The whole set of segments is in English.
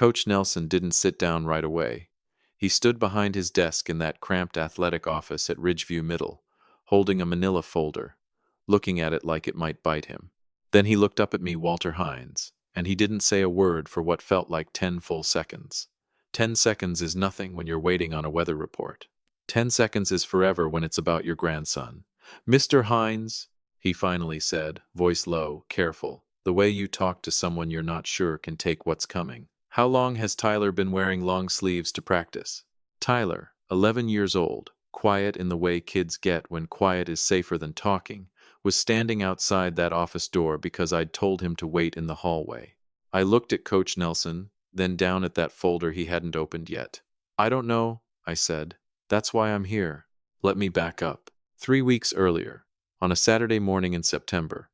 Coach Nelson didn't sit down right away. He stood behind his desk in that cramped athletic office at Ridgeview Middle, holding a manila folder, looking at it like it might bite him. Then he looked up at me, Walter Hines, and he didn't say a word for what felt like 10 full seconds. 10 seconds is nothing when you're waiting on a weather report. 10 seconds is forever when it's about your grandson. Mr. Hines, he finally said, voice low, careful. The way you talk to someone you're not sure can take what's coming. How long has Tyler been wearing long sleeves to practice? Tyler, 11 years old, quiet in the way kids get when quiet is safer than talking, was standing outside that office door because I'd told him to wait in the hallway. I looked at Coach Nelson, then down at that folder he hadn't opened yet. I don't know, I said. That's why I'm here. Let me back up. 3 weeks earlier, on a Saturday morning in September,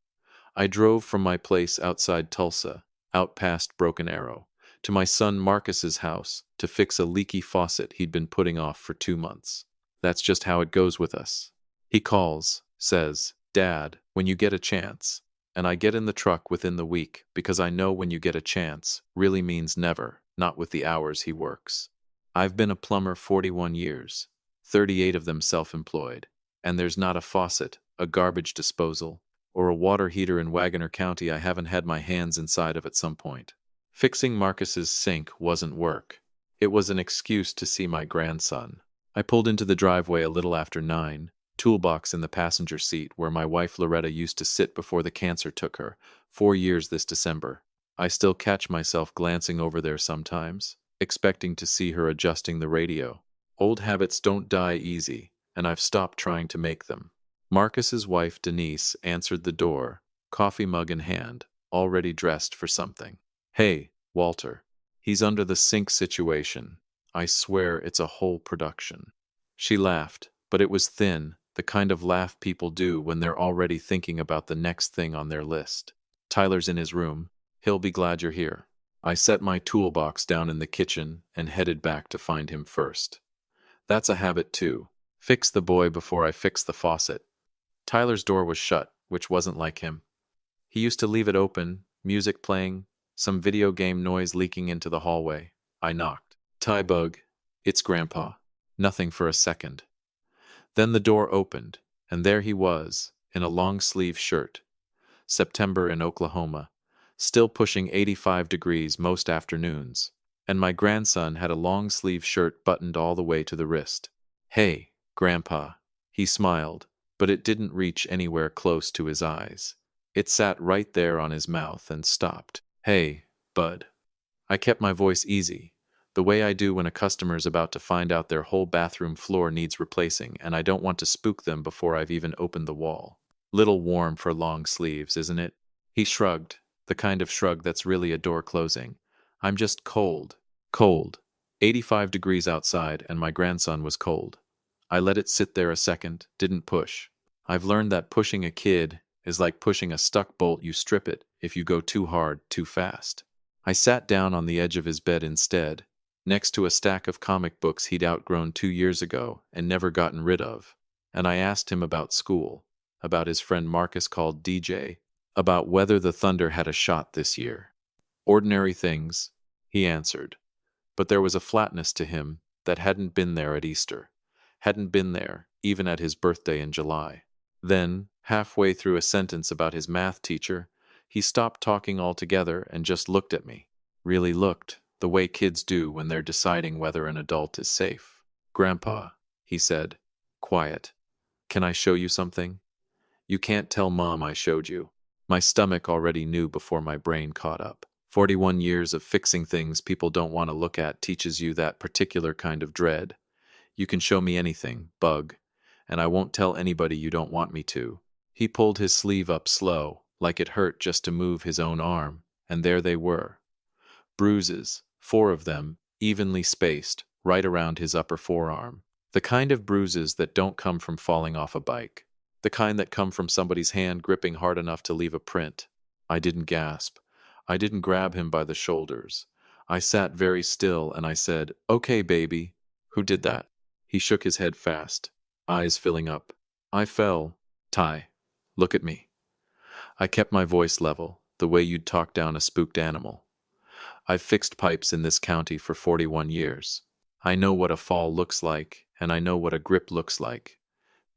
I drove from my place outside Tulsa, out past Broken Arrow, to my son Marcus's house to fix a leaky faucet he'd been putting off for 2 months. That's just how it goes with us. He calls, says, Dad, when you get a chance. And I get in the truck within the week because I know when you get a chance really means never, not with the hours he works. I've been a plumber 41 years, 38 of them self-employed, and there's not a faucet, a garbage disposal, or a water heater in Wagoner County I haven't had my hands inside of at some point. Fixing Marcus's sink wasn't work. It was an excuse to see my grandson. I pulled into the driveway a little after 9, toolbox in the passenger seat where my wife Loretta used to sit before the cancer took her, 4 years this December. I still catch myself glancing over there sometimes, expecting to see her adjusting the radio. Old habits don't die easy, and I've stopped trying to make them. Marcus's wife Denise answered the door, coffee mug in hand, already dressed for something. Hey, Walter. He's under the sink situation. I swear it's a whole production. She laughed, but it was thin, the kind of laugh people do when they're already thinking about the next thing on their list. Tyler's in his room. He'll be glad you're here. I set my toolbox down in the kitchen and headed back to find him first. That's a habit too. Fix the boy before I fix the faucet. Tyler's door was shut, which wasn't like him. He used to leave it open, music playing, some video game noise leaking into the hallway. I knocked. Ty Bug. It's Grandpa. Nothing for a second. Then the door opened, and there he was, in a long-sleeve shirt. September in Oklahoma, still pushing 85 degrees most afternoons, and my grandson had a long-sleeve shirt buttoned all the way to the wrist. Hey, Grandpa. He smiled, but it didn't reach anywhere close to his eyes. It sat right there on his mouth and stopped. Hey, bud. I kept my voice easy, the way I do when a customer's about to find out their whole bathroom floor needs replacing and I don't want to spook them before I've even opened the wall. Little warm for long sleeves, isn't it? He shrugged, the kind of shrug that's really a door closing. I'm just cold. Cold. 85 degrees outside, and my grandson was cold. I let it sit there a second, didn't push. I've learned that pushing a kid is like pushing a stuck bolt. You strip it if you go too hard, too fast. I sat down on the edge of his bed instead, next to a stack of comic books he'd outgrown 2 years ago and never gotten rid of, and I asked him about school, about his friend Marcus called DJ, about whether the Thunder had a shot this year. Ordinary things, he answered, but there was a flatness to him that hadn't been there at Easter, hadn't been there even at his birthday in July. Then, halfway through a sentence about his math teacher, he stopped talking altogether and just looked at me. Really looked, the way kids do when they're deciding whether an adult is safe. Grandpa, he said, quiet. Can I show you something? You can't tell Mom I showed you. My stomach already knew before my brain caught up. 41 years of fixing things people don't want to look at teaches you that particular kind of dread. You can show me anything, Bug, and I won't tell anybody you don't want me to. He pulled his sleeve up slow, like it hurt just to move his own arm, and there they were. Bruises, 4 of them, evenly spaced, right around his upper forearm. The kind of bruises that don't come from falling off a bike. The kind that come from somebody's hand gripping hard enough to leave a print. I didn't gasp. I didn't grab him by the shoulders. I sat very still and I said, "Okay, baby." Who did that? He shook his head fast, eyes filling up. I fell. Ty, look at me. I kept my voice level, the way you'd talk down a spooked animal. I've fixed pipes in this county for 41 years. I know what a fall looks like, and I know what a grip looks like.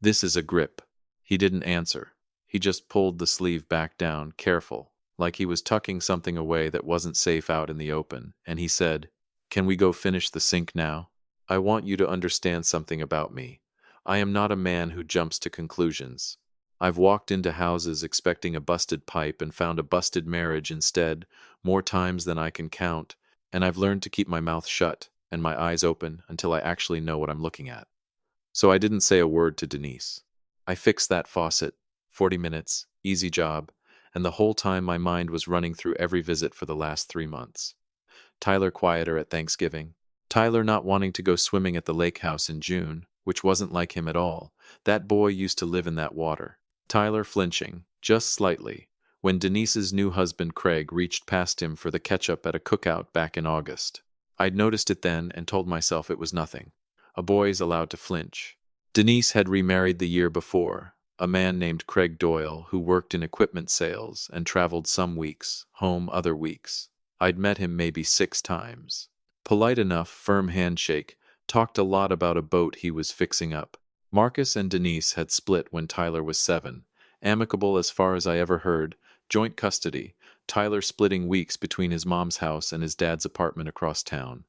This is a grip." He didn't answer. He just pulled the sleeve back down, careful, like he was tucking something away that wasn't safe out in the open, and he said, "Can we go finish the sink now? I want you to understand something about me. I am not a man who jumps to conclusions. I've walked into houses expecting a busted pipe and found a busted marriage instead, more times than I can count, and I've learned to keep my mouth shut and my eyes open until I actually know what I'm looking at." So I didn't say a word to Denise. I fixed that faucet, 40 minutes, easy job, and the whole time my mind was running through every visit for the last 3 months. Tyler quieter at Thanksgiving. Tyler not wanting to go swimming at the lake house in June, which wasn't like him at all. That boy used to live in that water. Tyler flinching, just slightly, when Denise's new husband Craig reached past him for the ketchup at a cookout back in August. I'd noticed it then and told myself it was nothing. A boy's allowed to flinch. Denise had remarried the year before, a man named Craig Doyle who worked in equipment sales and traveled some weeks, home other weeks. I'd met him maybe 6 times. Polite enough, firm handshake, talked a lot about a boat he was fixing up. Marcus and Denise had split when Tyler was 7. Amicable as far as I ever heard, joint custody, Tyler splitting weeks between his mom's house and his dad's apartment across town.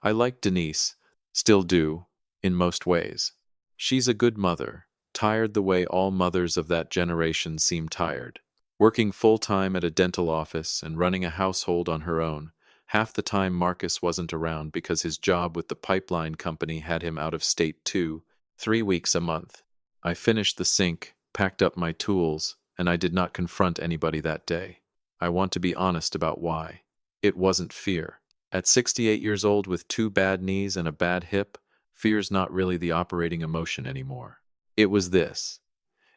I liked Denise, still do, in most ways. She's a good mother, tired the way all mothers of that generation seem tired. Working full-time at a dental office and running a household on her own. Half the time Marcus wasn't around because his job with the pipeline company had him out of state 2-3 weeks a month. I finished the sink, packed up my tools, and I did not confront anybody that day. I want to be honest about why. It wasn't fear. At 68 years old with 2 bad knees and a bad hip, fear's not really the operating emotion anymore. It was this.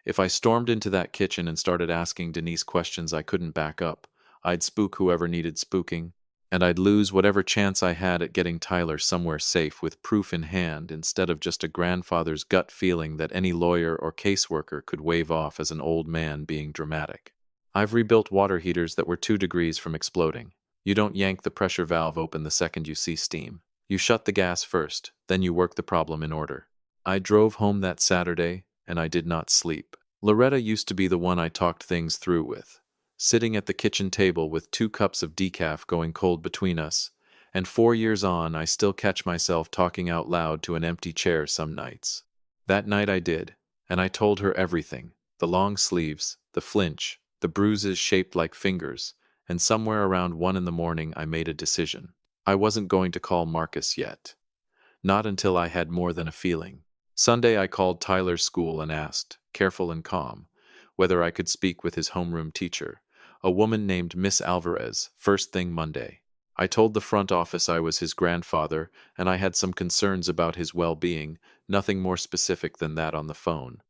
If I stormed into that kitchen and started asking Denise questions I couldn't back up, I'd spook whoever needed spooking, and I'd lose whatever chance I had at getting Tyler somewhere safe with proof in hand instead of just a grandfather's gut feeling that any lawyer or caseworker could wave off as an old man being dramatic. I've rebuilt water heaters that were 2 degrees from exploding. You don't yank the pressure valve open the second you see steam. You shut the gas first, then you work the problem in order. I drove home that Saturday, and I did not sleep. Loretta used to be the one I talked things through with, sitting at the kitchen table with 2 cups of decaf going cold between us, and 4 years on I still catch myself talking out loud to an empty chair some nights. That night I did, and I told her everything, the long sleeves, the flinch, the bruises shaped like fingers, and somewhere around 1 in the morning I made a decision. I wasn't going to call Marcus yet. Not until I had more than a feeling. Sunday I called Tyler's school and asked, careful and calm, whether I could speak with his homeroom teacher, a woman named Miss Alvarez, first thing Monday. I told the front office I was his grandfather and I had some concerns about his well-being, nothing more specific than that on the phone.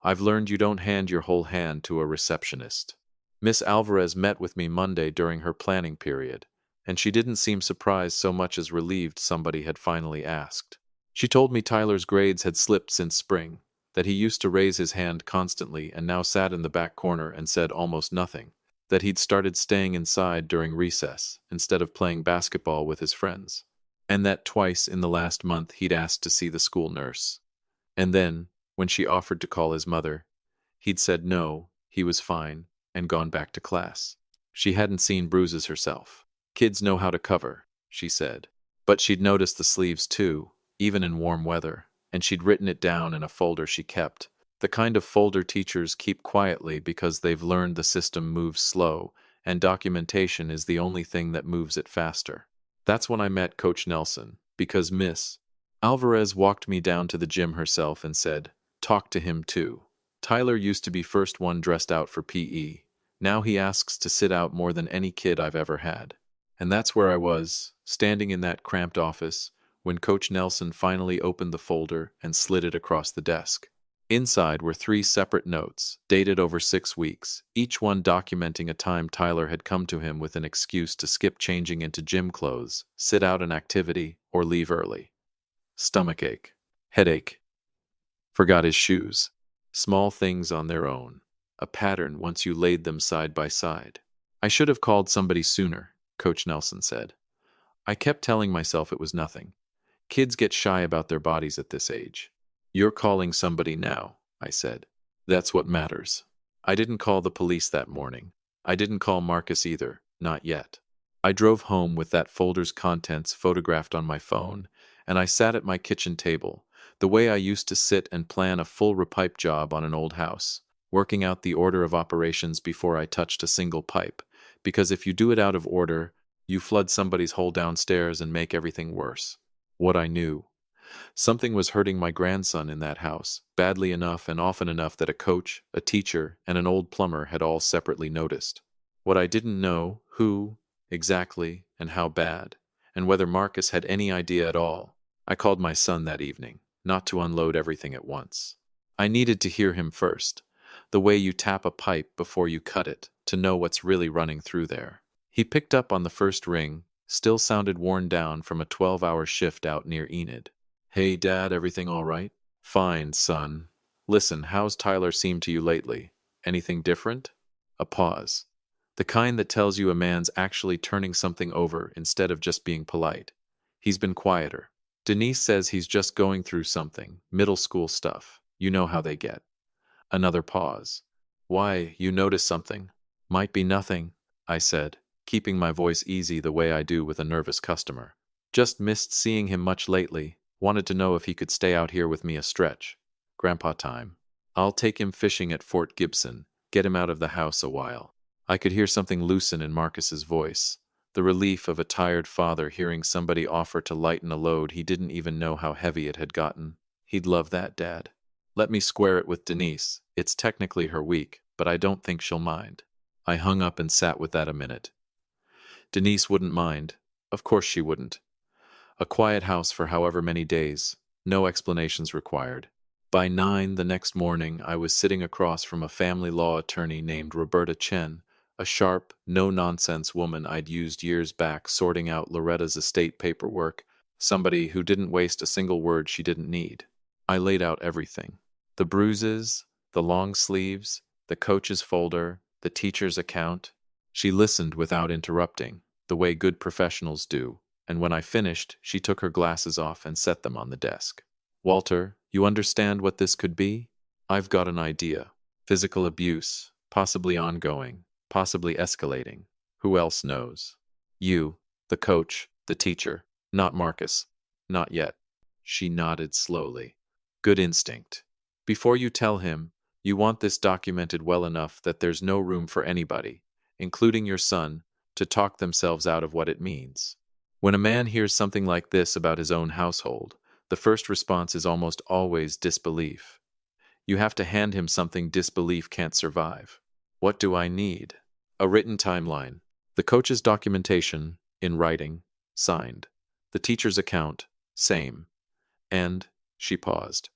I've learned you don't hand your whole hand to a receptionist. Miss Alvarez met with me Monday during her planning period, and she didn't seem surprised so much as relieved somebody had finally asked. She told me Tyler's grades had slipped since spring, that he used to raise his hand constantly and now sat in the back corner and said almost nothing, that he'd started staying inside during recess instead of playing basketball with his friends, and that twice in the last month he'd asked to see the school nurse. And then, when she offered to call his mother, he'd said no, he was fine, and gone back to class. She hadn't seen bruises herself. Kids know how to cover, she said. But she'd noticed the sleeves too, even in warm weather, and she'd written it down in a folder she kept, the kind of folder teachers keep quietly because they've learned the system moves slow, and documentation is the only thing that moves it faster. That's when I met Coach Nelson, because Miss Alvarez walked me down to the gym herself and said, talk to him too. Tyler used to be first one dressed out for PE. Now he asks to sit out more than any kid I've ever had. And that's where I was, standing in that cramped office, when Coach Nelson finally opened the folder and slid it across the desk. Inside were 3 separate notes, dated over 6 weeks, each one documenting a time Tyler had come to him with an excuse to skip changing into gym clothes, sit out an activity, or leave early. Stomachache, headache, forgot his shoes. Small things on their own, a pattern once you laid them side by side. I should have called somebody sooner, Coach Nelson said. I kept telling myself it was nothing. Kids get shy about their bodies at this age. You're calling somebody now, I said. That's what matters. I didn't call the police that morning. I didn't call Marcus either, not yet. I drove home with that folder's contents photographed on my phone, and I sat at my kitchen table, the way I used to sit and plan a full repipe job on an old house, working out the order of operations before I touched a single pipe, because if you do it out of order, you flood somebody's hole downstairs and make everything worse. What I knew. Something was hurting my grandson in that house, badly enough and often enough that a coach, a teacher, and an old plumber had all separately noticed. What I didn't know, who, exactly, and how bad, and whether Marcus had any idea at all. I called my son that evening, not to unload everything at once. I needed to hear him first, the way you tap a pipe before you cut it, to know what's really running through there. He picked up on the first ring, still sounded worn down from a 12-hour shift out near Enid. Hey, Dad, everything all right? Fine, son. Listen, how's Tyler seemed to you lately? Anything different? A pause. The kind that tells you a man's actually turning something over instead of just being polite. He's been quieter. Denise says he's just going through something, middle school stuff. You know how they get. Another pause. Why, you notice something? Might be nothing, I said, keeping my voice easy the way I do with a nervous customer. Just missed seeing him much lately. Wanted to know if he could stay out here with me a stretch. Grandpa time. I'll take him fishing at Fort Gibson, get him out of the house a while. I could hear something loosen in Marcus's voice, the relief of a tired father hearing somebody offer to lighten a load he didn't even know how heavy it had gotten. He'd love that, Dad. Let me square it with Denise. It's technically her week, but I don't think she'll mind. I hung up and sat with that a minute. Denise wouldn't mind. Of course she wouldn't. A quiet house for however many days, no explanations required. By 9 the next morning, I was sitting across from a family law attorney named Roberta Chen, a sharp, no-nonsense woman I'd used years back sorting out Loretta's estate paperwork, somebody who didn't waste a single word she didn't need. I laid out everything. The bruises, the long sleeves, the coach's folder, the teacher's account. She listened without interrupting, the way good professionals do, and when I finished, she took her glasses off and set them on the desk. Walter, you understand what this could be? I've got an idea. Physical abuse, possibly ongoing, possibly escalating. Who else knows? You, the coach, the teacher, not Marcus. Not yet. She nodded slowly. Good instinct. Before you tell him, you want this documented well enough that there's no room for anybody, including your son, to talk themselves out of what it means. When a man hears something like this about his own household, the first response is almost always disbelief. You have to hand him something disbelief can't survive. What do I need? A written timeline. The coach's documentation, in writing, signed. The teacher's account, same. And, she paused.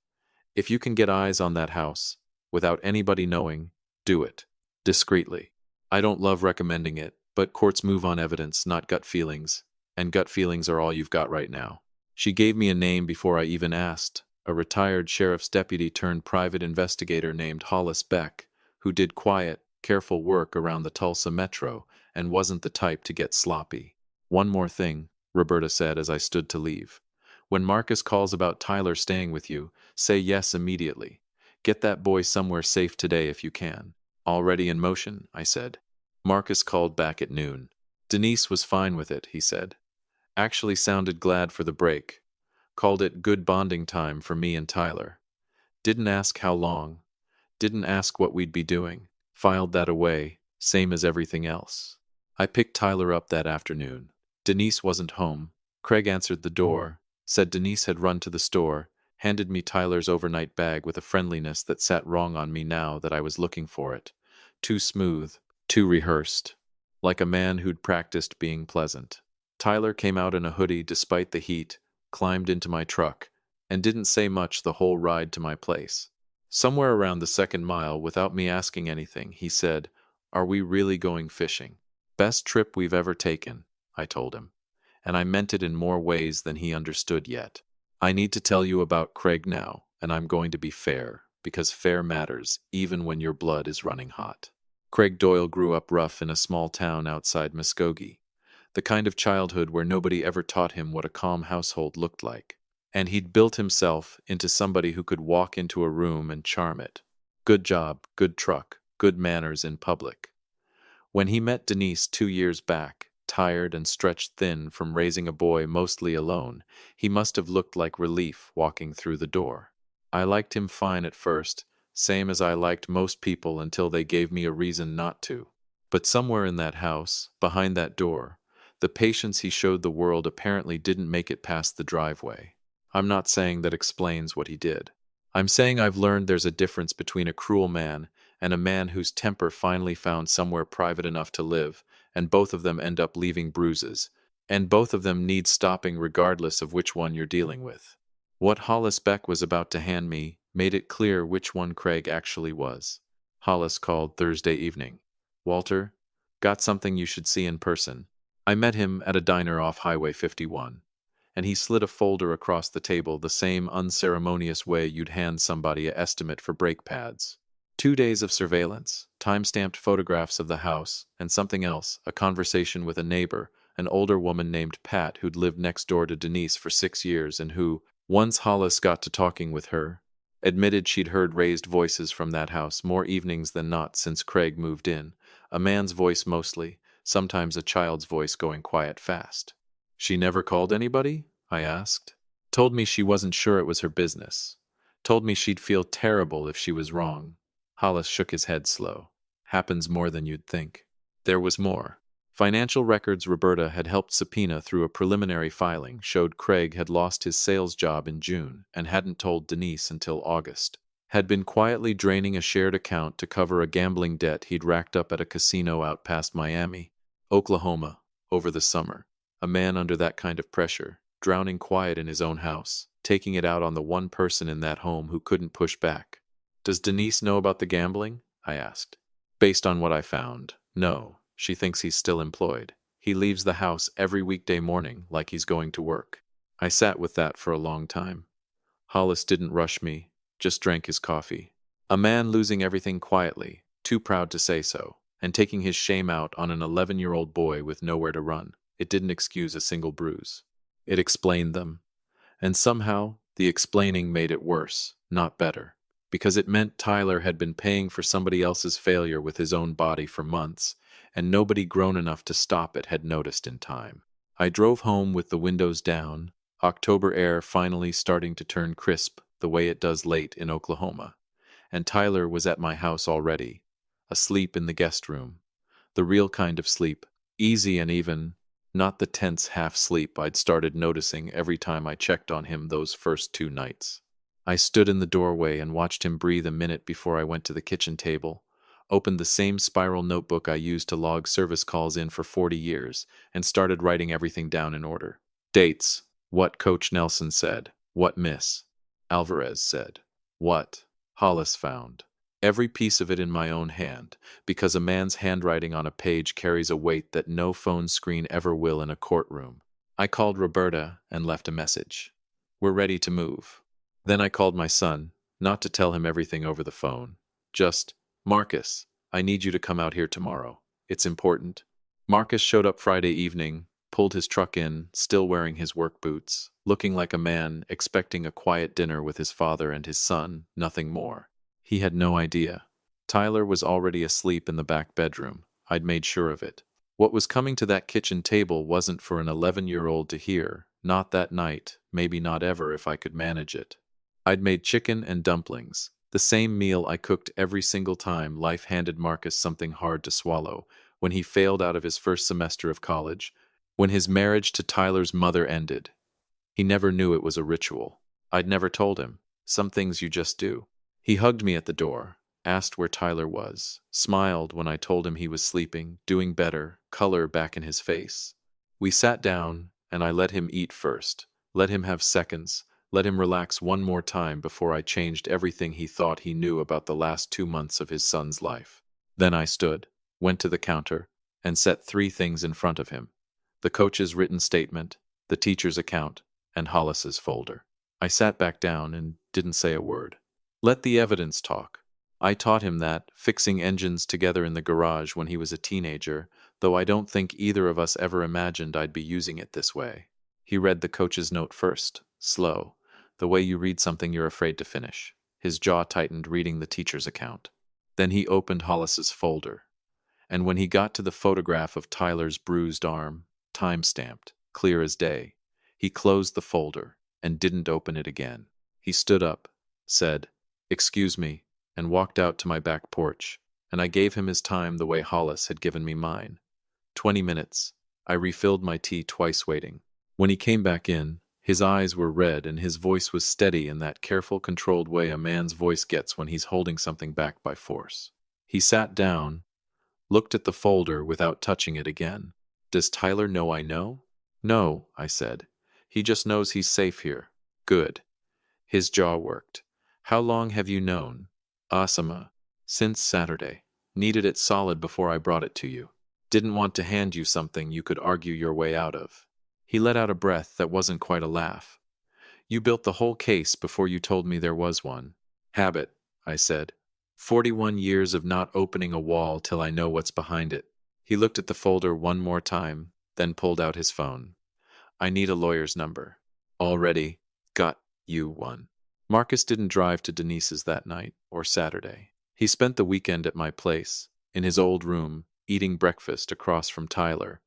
If you can get eyes on that house, without anybody knowing, do it. Discreetly. I don't love recommending it, but courts move on evidence, not gut feelings. And gut feelings are all you've got right now. She gave me a name before I even asked, a retired sheriff's deputy turned private investigator named Hollis Beck, who did quiet, careful work around the Tulsa metro and wasn't the type to get sloppy. One more thing, Roberta said as I stood to leave. When Marcus calls about Tyler staying with you, say yes immediately. Get that boy somewhere safe today if you can. Already in motion, I said. Marcus called back at noon. Denise was fine with it, he said. Actually sounded glad for the break. Called it good bonding time for me and Tyler. Didn't ask how long. Didn't ask what we'd be doing. Filed that away, same as everything else. I picked Tyler up that afternoon. Denise wasn't home. Craig answered the door, said Denise had run to the store, handed me Tyler's overnight bag with a friendliness that sat wrong on me now that I was looking for it. Too smooth, too rehearsed. Like a man who'd practiced being pleasant. Tyler came out in a hoodie despite the heat, climbed into my truck, and didn't say much the whole ride to my place. Somewhere around the 2nd mile, without me asking anything, he said, "Are we really going fishing?" "Best trip we've ever taken," I told him. And I meant it in more ways than he understood yet. I need to tell you about Craig now, and I'm going to be fair, because fair matters, even when your blood is running hot. Craig Doyle grew up rough in a small town outside Muskogee. The kind of childhood where nobody ever taught him what a calm household looked like. And he'd built himself into somebody who could walk into a room and charm it. Good job, good truck, good manners in public. When he met Denise 2 years back, tired and stretched thin from raising a boy mostly alone, he must have looked like relief walking through the door. I liked him fine at first, same as I liked most people until they gave me a reason not to. But somewhere in that house, behind that door, the patience he showed the world apparently didn't make it past the driveway. I'm not saying that explains what he did. I'm saying I've learned there's a difference between a cruel man and a man whose temper finally found somewhere private enough to live, and both of them end up leaving bruises, and both of them need stopping regardless of which one you're dealing with. What Hollis Beck was about to hand me made it clear which one Craig actually was. Hollis called Thursday evening. Walter, got something you should see in person. I met him at a diner off Highway 51. And he slid a folder across the table the same unceremonious way you'd hand somebody an estimate for brake pads. 2 days of surveillance, time-stamped photographs of the house, and something else, a conversation with a neighbor, an older woman named Pat who'd lived next door to Denise for 6 years and who, once Hollis got to talking with her, admitted she'd heard raised voices from that house more evenings than not since Craig moved in, a man's voice mostly, sometimes a child's voice going quiet fast. She never called anybody? I asked. Told me she wasn't sure it was her business. Told me she'd feel terrible if she was wrong. Hollis shook his head slow. Happens more than you'd think. There was more. Financial records Roberta had helped subpoena through a preliminary filing showed Craig had lost his sales job in June and hadn't told Denise until August. Had been quietly draining a shared account to cover a gambling debt he'd racked up at a casino out past Miami, Oklahoma, over the summer. A man under that kind of pressure, drowning quiet in his own house, taking it out on the one person in that home who couldn't push back. Does Denise know about the gambling? I asked. Based on what I found, no. She thinks he's still employed. He leaves the house every weekday morning like he's going to work. I sat with that for a long time. Hollis didn't rush me, just drank his coffee. A man losing everything quietly, too proud to say so, and taking his shame out on an 11-year-old boy with nowhere to run. It didn't excuse a single bruise. It explained them. And somehow, the explaining made it worse, not better. Because it meant Tyler had been paying for somebody else's failure with his own body for months, and nobody grown enough to stop it had noticed in time. I drove home with the windows down, October air finally starting to turn crisp the way it does late in Oklahoma. And Tyler was at my house already, asleep in the guest room. The real kind of sleep, easy and even, not the tense half-sleep I'd started noticing every time I checked on him those first 2 nights. I stood in the doorway and watched him breathe a minute before I went to the kitchen table, opened the same spiral notebook I used to log service calls in for 40 years, and started writing everything down in order. Dates. What Coach Nelson said. What Miss Alvarez said. What Hollis found. Every piece of it in my own hand, because a man's handwriting on a page carries a weight that no phone screen ever will in a courtroom. I called Roberta and left a message. We're ready to move. Then I called my son, not to tell him everything over the phone. Just, Marcus, I need you to come out here tomorrow. It's important. Marcus showed up Friday evening, pulled his truck in, still wearing his work boots, looking like a man expecting a quiet dinner with his father and his son, nothing more. He had no idea. Tyler was already asleep in the back bedroom. I'd made sure of it. What was coming to that kitchen table wasn't for an 11-year-old to hear, not that night, maybe not ever if I could manage it. I'd made chicken and dumplings, the same meal I cooked every single time life handed Marcus something hard to swallow, when he failed out of his first semester of college, when his marriage to Tyler's mother ended. He never knew it was a ritual. I'd never told him. Some things you just do. He hugged me at the door, asked where Tyler was, smiled when I told him he was sleeping, doing better, color back in his face. We sat down, and I let him eat first, let him have seconds, let him relax one more time before I changed everything he thought he knew about the last 2 months of his son's life. Then I stood, went to the counter, and set 3 things in front of him: the coach's written statement, the teacher's account, and Hollis's folder. I sat back down and didn't say a word. Let the evidence talk. I taught him that, fixing engines together in the garage when he was a teenager, though I don't think either of us ever imagined I'd be using it this way. He read the coach's note first, slow, the way you read something you're afraid to finish. His jaw tightened reading the teacher's account. Then he opened Hollis's folder. And when he got to the photograph of Tyler's bruised arm, time-stamped, clear as day, he closed the folder and didn't open it again. He stood up, said, "Excuse me," and walked out to my back porch, and I gave him his time the way Hollis had given me mine. 20 minutes. I refilled my tea twice waiting. When he came back in, his eyes were red and his voice was steady in that careful, controlled way a man's voice gets when he's holding something back by force. He sat down, looked at the folder without touching it again. "Does Tyler know I know?" "No," I said. "He just knows he's safe here." "Good." His jaw worked. "How long have you known?" "Asama. Since Saturday. Needed it solid before I brought it to you. Didn't want to hand you something you could argue your way out of." He let out a breath that wasn't quite a laugh. "You built the whole case before you told me there was one." "Habit," I said. 41 years of not opening a wall till I know what's behind it. He looked at the folder one more time, then pulled out his phone. "I need a lawyer's number." "Already got you one." Marcus didn't drive to Denise's that night, or Saturday. He spent the weekend at my place, in his old room, eating breakfast across from Tyler,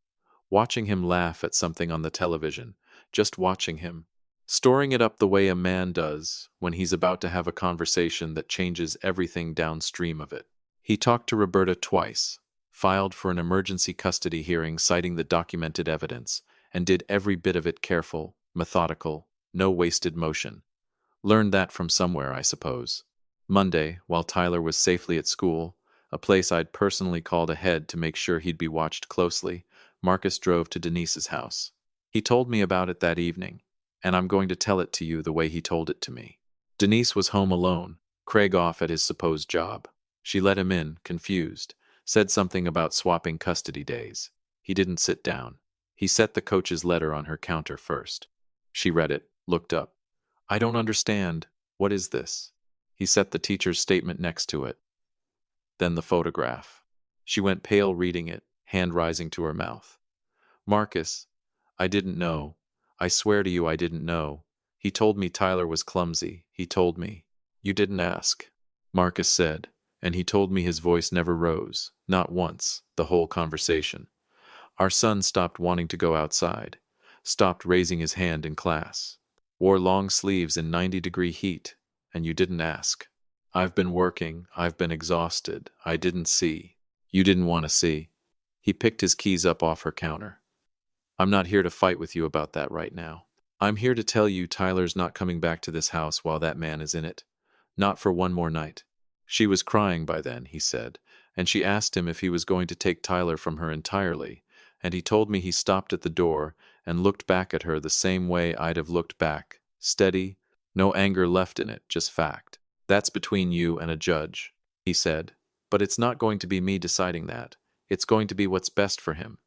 watching him laugh at something on the television, just watching him, storing it up the way a man does when he's about to have a conversation that changes everything downstream of it. He talked to Roberta twice, filed for an emergency custody hearing citing the documented evidence, and did every bit of it careful, methodical, no wasted motion. Learned that from somewhere, I suppose. Monday, while Tyler was safely at school, a place I'd personally called ahead to make sure he'd be watched closely, Marcus drove to Denise's house. He told me about it that evening, and I'm going to tell it to you the way he told it to me. Denise was home alone, Craig off at his supposed job. She let him in, confused, said something about swapping custody days. He didn't sit down. He set the coach's letter on her counter first. She read it, looked up. "I don't understand. What is this?" He set the teacher's statement next to it. Then the photograph. She went pale reading it, hand rising to her mouth. "Marcus, I didn't know. I swear to you I didn't know. He told me Tyler was clumsy. He told me." "You didn't ask," Marcus said, and he told me his voice never rose, not once, the whole conversation. "Our son stopped wanting to go outside, stopped raising his hand in class, wore long sleeves in 90-degree heat, and you didn't ask. I've been working, I've been exhausted, I didn't see. You didn't want to see." He picked his keys up off her counter. "I'm not here to fight with you about that right now. I'm here to tell you Tyler's not coming back to this house while that man is in it. Not for one more night." She was crying by then, he said, and she asked him if he was going to take Tyler from her entirely, and he told me he stopped at the door and looked back at her the same way I'd have looked back, steady, no anger left in it, just fact. "That's between you and a judge," he said, "but it's not going to be me deciding that. It's going to be what's best for him.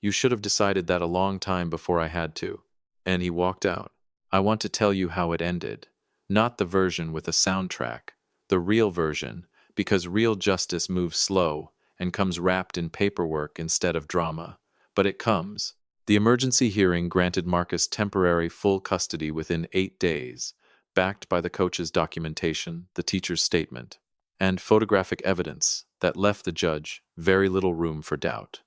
You should have decided that a long time before I had to." And he walked out. I want to tell you how it ended. Not the version with a soundtrack, the real version, because real justice moves slow and comes wrapped in paperwork instead of drama. But it comes. The emergency hearing granted Marcus temporary full custody within 8 days, backed by the coach's documentation, the teacher's statement, and photographic evidence that left the judge very little room for doubt.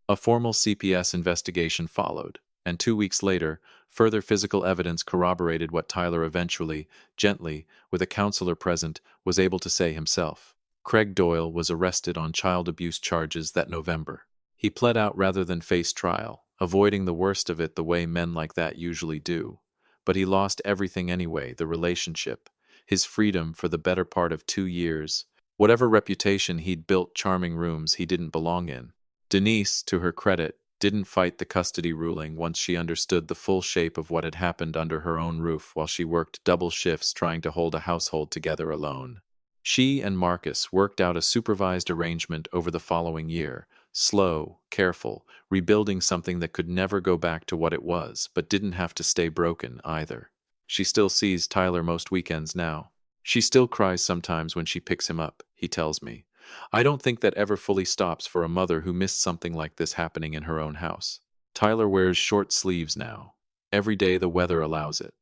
A formal CPS investigation followed, and 2 weeks later, further physical evidence corroborated what Tyler eventually, gently, with a counselor present, was able to say himself. Craig Doyle was arrested on child abuse charges that November. He pled out rather than face trial, avoiding the worst of it the way men like that usually do. But he lost everything anyway, the relationship, his freedom for the better part of 2 years, whatever reputation he'd built charming rooms he didn't belong in. Denise, to her credit, didn't fight the custody ruling once she understood the full shape of what had happened under her own roof while she worked double shifts trying to hold a household together alone. She and Marcus worked out a supervised arrangement over the following year, slow, careful, rebuilding something that could never go back to what it was, but didn't have to stay broken either. She still sees Tyler most weekends now. She still cries sometimes when she picks him up. he tells me. I don't think that ever fully stops for a mother who missed something like this happening in her own house. Tyler wears short sleeves now. Every day the weather allows it.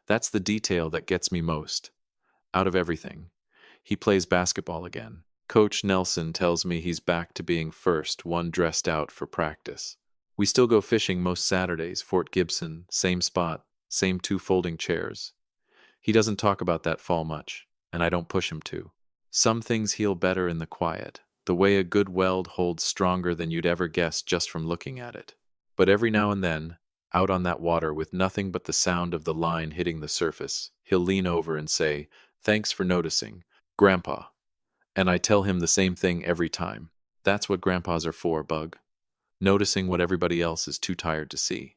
That's the detail that gets me most. Out of everything. He plays basketball again. Coach Nelson tells me he's back to being first, one dressed out for practice. We still go fishing most Saturdays, Fort Gibson, same spot, same two folding chairs. He doesn't talk about that fall much, and I don't push him to. Some things heal better in the quiet, the way a good weld holds stronger than you'd ever guess just from looking at it. But every now and then, out on that water with nothing but the sound of the line hitting the surface, he'll lean over and say, "Thanks for noticing, Grandpa." And I tell him the same thing every time. That's what grandpas are for, Bug. Noticing what everybody else is too tired to see.